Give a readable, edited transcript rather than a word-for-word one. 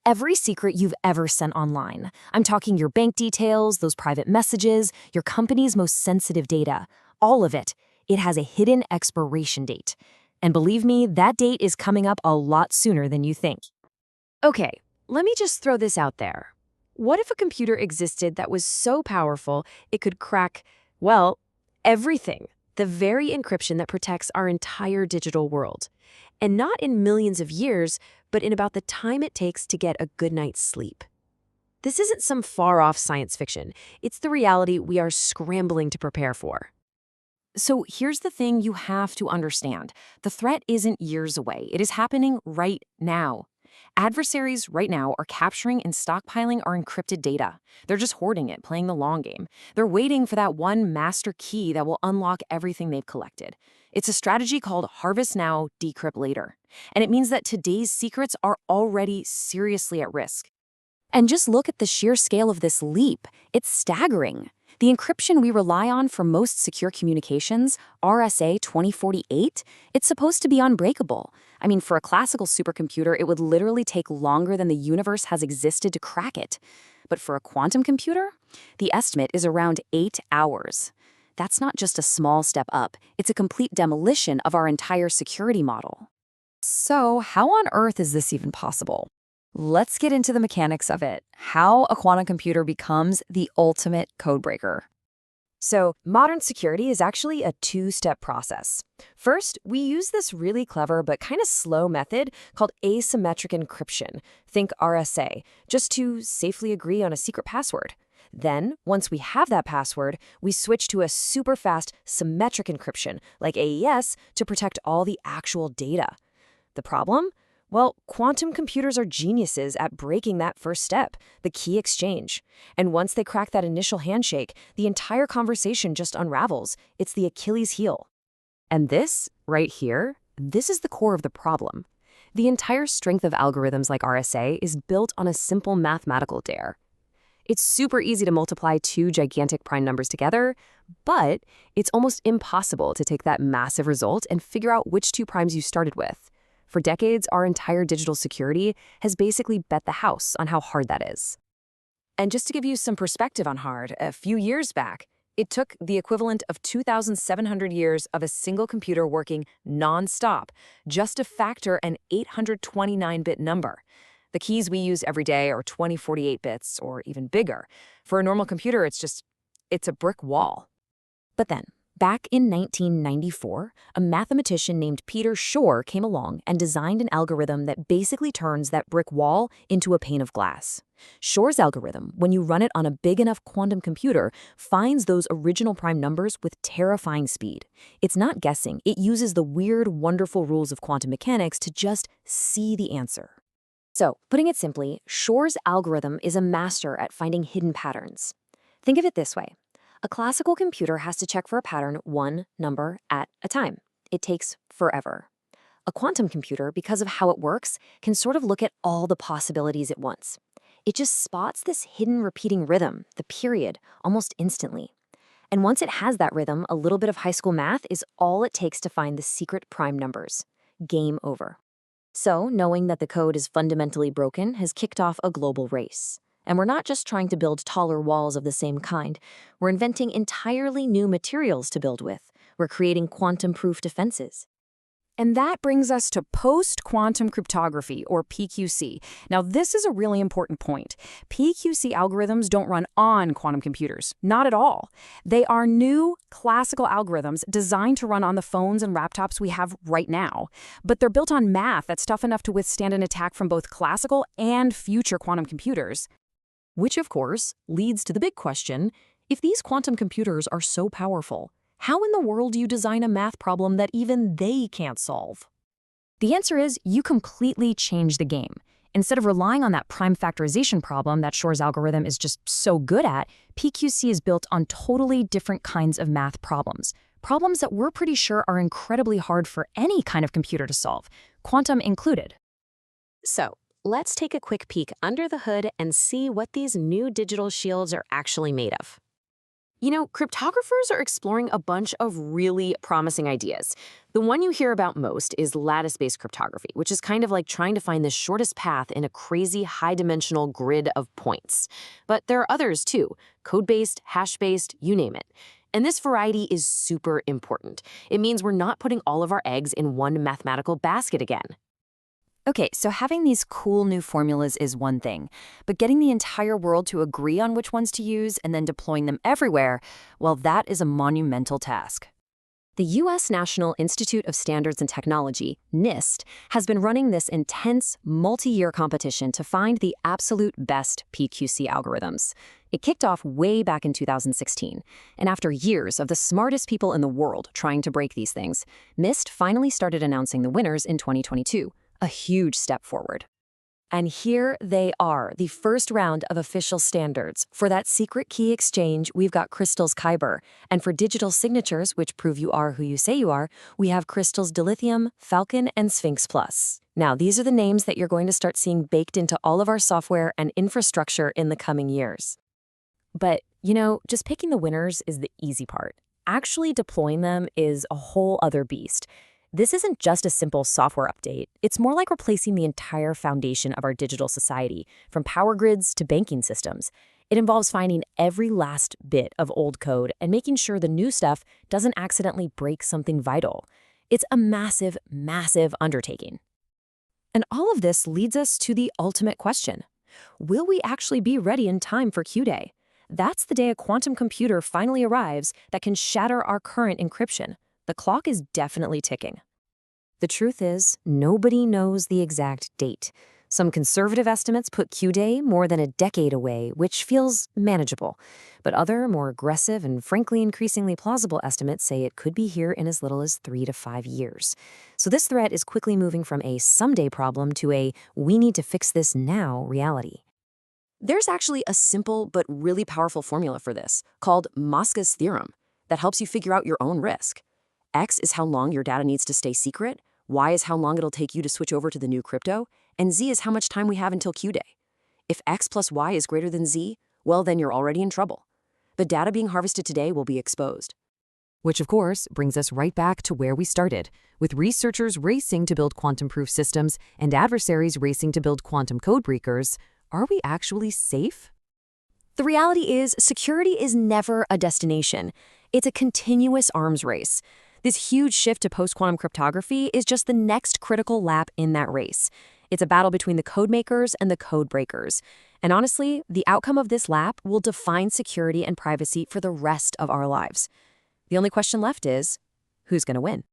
Every secret you've ever sent online. I'm talking your bank details, those private messages, your company's most sensitive data. All of it. It has a hidden expiration date. And believe me, that date is coming up a lot sooner than you think. Okay, let me just throw this out there. What if a computer existed that was so powerful it could crack, well, everything? The very encryption that protects our entire digital world. And not in millions of years, but in about the time it takes to get a good night's sleep. This isn't some far-off science fiction. It's the reality we are scrambling to prepare for. So here's the thing you have to understand. The threat isn't years away. It is happening right now. Adversaries right now are capturing and stockpiling our encrypted data. They're just hoarding it, playing the long game. They're waiting for that one master key that will unlock everything they've collected. It's a strategy called harvest now, decrypt later. And it means that today's secrets are already seriously at risk. And just look at the sheer scale of this leap. It's staggering. The encryption we rely on for most secure communications, RSA 2048, it's supposed to be unbreakable. I mean, for a classical supercomputer, it would literally take longer than the universe has existed to crack it. But for a quantum computer, the estimate is around 8 hours. That's not just a small step up, it's a complete demolition of our entire security model. So, how on earth is this even possible? Let's get into the mechanics of it, how a quantum computer becomes the ultimate codebreaker. So, modern security is actually a two-step process. First, we use this really clever but kind of slow method called asymmetric encryption, think RSA, just to safely agree on a secret password. Then, once we have that password, we switch to a super fast symmetric encryption, like AES, to protect all the actual data. The problem? Well, quantum computers are geniuses at breaking that first step, the key exchange. And once they crack that initial handshake, the entire conversation just unravels. It's the Achilles heel. And this, right here, this is the core of the problem. The entire strength of algorithms like RSA is built on a simple mathematical dare. It's super easy to multiply two gigantic prime numbers together, but it's almost impossible to take that massive result and figure out which two primes you started with. For decades, our entire digital security has basically bet the house on how hard that is. And just to give you some perspective on hard, a few years back, it took the equivalent of 2,700 years of a single computer working non-stop just to factor an 829-bit number. The keys we use every day are 2048 bits or even bigger. For a normal computer, it's a brick wall. But then, back in 1994, a mathematician named Peter Shor came along and designed an algorithm that basically turns that brick wall into a pane of glass. Shor's algorithm, when you run it on a big enough quantum computer, finds those original prime numbers with terrifying speed. It's not guessing. It uses the weird, wonderful rules of quantum mechanics to just see the answer. So, putting it simply, Shor's algorithm is a master at finding hidden patterns. Think of it this way. A classical computer has to check for a pattern one number at a time. It takes forever. A quantum computer, because of how it works, can sort of look at all the possibilities at once. It just spots this hidden repeating rhythm, the period, almost instantly. And once it has that rhythm, a little bit of high school math is all it takes to find the secret prime numbers. Game over. So, knowing that the code is fundamentally broken has kicked off a global race. And we're not just trying to build taller walls of the same kind. We're inventing entirely new materials to build with. We're creating quantum-proof defenses. And that brings us to post-quantum cryptography, or PQC. Now, this is a really important point. PQC algorithms don't run on quantum computers. Not at all. They are new classical algorithms designed to run on the phones and laptops we have right now. But they're built on math that's tough enough to withstand an attack from both classical and future quantum computers. Which, of course, leads to the big question, if these quantum computers are so powerful, how in the world do you design a math problem that even they can't solve? The answer is you completely change the game. Instead of relying on that prime factorization problem that Shor's algorithm is just so good at, PQC is built on totally different kinds of math problems. Problems that we're pretty sure are incredibly hard for any kind of computer to solve, quantum included. So, let's take a quick peek under the hood and see what these new digital shields are actually made of. Cryptographers are exploring a bunch of really promising ideas. The one you hear about most is lattice-based cryptography, which is kind of like trying to find the shortest path in a crazy high-dimensional grid of points. But there are others too, code-based, hash-based, you name it. And this variety is super important. It means we're not putting all of our eggs in one mathematical basket again. Okay, so having these cool new formulas is one thing, but getting the entire world to agree on which ones to use and then deploying them everywhere, well, that is a monumental task. The U.S. National Institute of Standards and Technology, NIST, has been running this intense, multi-year competition to find the absolute best PQC algorithms. It kicked off way back in 2016, and after years of the smartest people in the world trying to break these things, NIST finally started announcing the winners in 2022, a huge step forward. And here they are, the first round of official standards. For that secret key exchange, we've got Crystal's Kyber. And for digital signatures, which prove you are who you say you are, we have Crystal's Dilithium, Falcon, and Sphinx Plus. Now, these are the names that you're going to start seeing baked into all of our software and infrastructure in the coming years. But, just picking the winners is the easy part. Actually deploying them is a whole other beast. This isn't just a simple software update. It's more like replacing the entire foundation of our digital society, from power grids to banking systems. It involves finding every last bit of old code and making sure the new stuff doesn't accidentally break something vital. It's a massive, massive undertaking. And all of this leads us to the ultimate question. Will we actually be ready in time for Q-Day? That's the day a quantum computer finally arrives that can shatter our current encryption. The clock is definitely ticking. The truth is, nobody knows the exact date. Some conservative estimates put Q-Day more than a decade away, which feels manageable. But other, more aggressive and frankly increasingly plausible estimates say it could be here in as little as 3 to 5 years. So this threat is quickly moving from a someday problem to a we need to fix this now reality. There's actually a simple but really powerful formula for this, called Mosca's theorem, that helps you figure out your own risk. X is how long your data needs to stay secret, Y is how long it'll take you to switch over to the new crypto, and Z is how much time we have until Q-Day. If X plus Y is greater than Z, well, then you're already in trouble. The data being harvested today will be exposed. Which, of course, brings us right back to where we started, with researchers racing to build quantum-proof systems and adversaries racing to build quantum code breakers. Are we actually safe? The reality is, security is never a destination. It's a continuous arms race. This huge shift to post-quantum cryptography is just the next critical lap in that race. It's a battle between the code makers and the code breakers. And honestly, the outcome of this lap will define security and privacy for the rest of our lives. The only question left is, who's going to win?